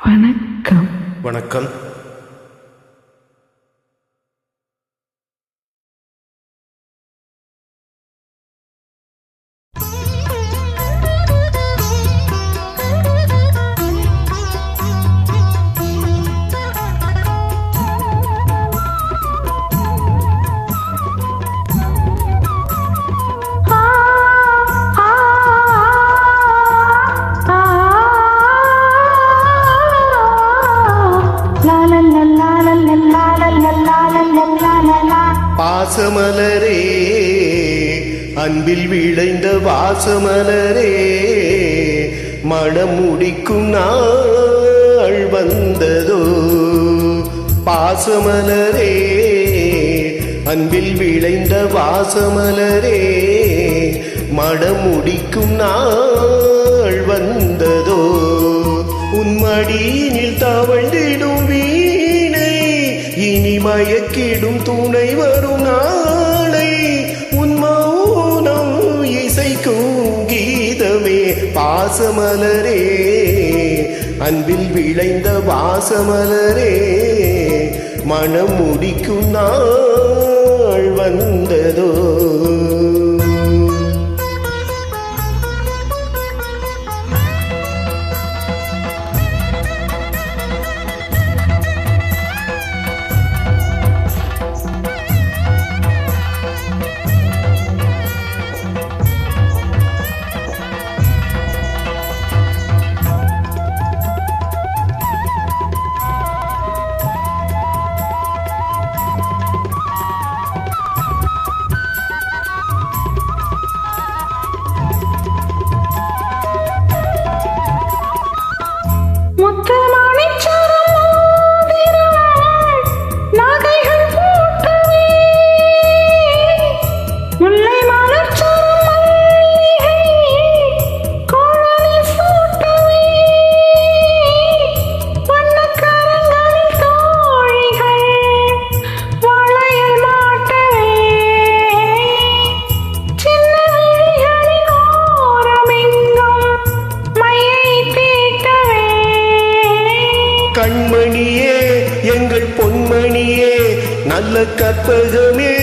வணக்கம். வணக்கம். பாசமலரே, அன்பில் விளைந்த வாசமலரே, மனம் முடிக்கும் நாள் வந்ததோ. பாசமலரே, அன்பில் விளைந்த வாசமலரே, மனம் முடிக்கும் நாள் வந்ததோ. உன்மடியினில் தவழ்ந்திடும் வீணை இனி மயக்கிடும் துணை வரும் நாளை. உன் மௌனம் இசைக்கும் கீதமே பாசமலரே, அன்பில் விளைந்த வாசமலரே, மனம் முடிக்கும் நாள் வந்ததோ. கண்மணியே, எங்கள் பொன்மணியே, நல்ல கற்பகமே,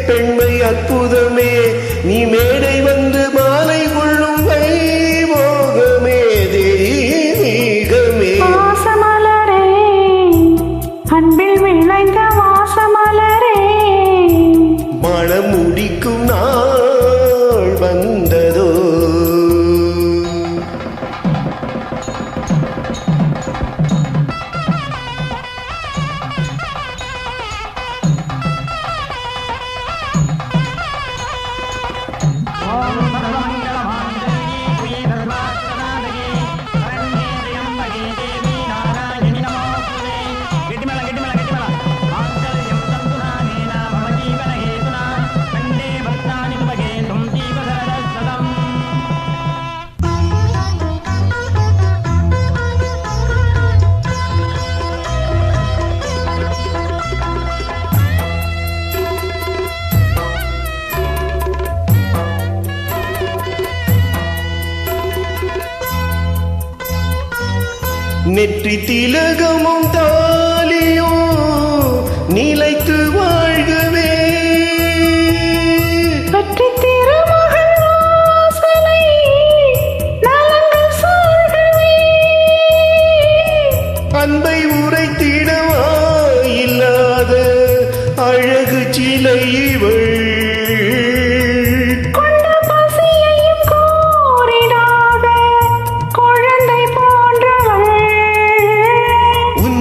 பெண்மை அற்புதமே, நீ மேடை வந்து மாலை கொள்ளும் வைபோகமே, தெய்வீகமே. வாசமலரே, அன்பில் விளைந்த வாசமலரே, மனம் முடிக்கும் நாள் வந்ததோ. நெற்றி திலகமும் தாலியோ நிலைத்து வாழ்கவே, பற்றி திருமகள் வாசலை நலங்கள் சூழ்கவே, அன்பை உரைத்திடவா இல்லாத அழகு சிலை இவள்.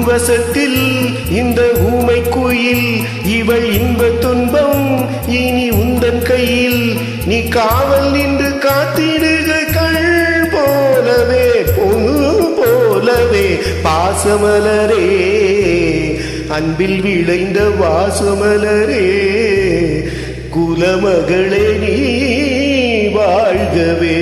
வசத்தில் இந்த ஊமை குயில் இவள் இன்ப துன்பம் இனி உந்தன் கையில். நீ காவல் நின்று காத்திடுக கள் போலவே, பொண்ணு போலவே. பாசமலரே, அன்பில் விளைந்த வாசமலரே, குலமகளே நீ வாழ்கவே.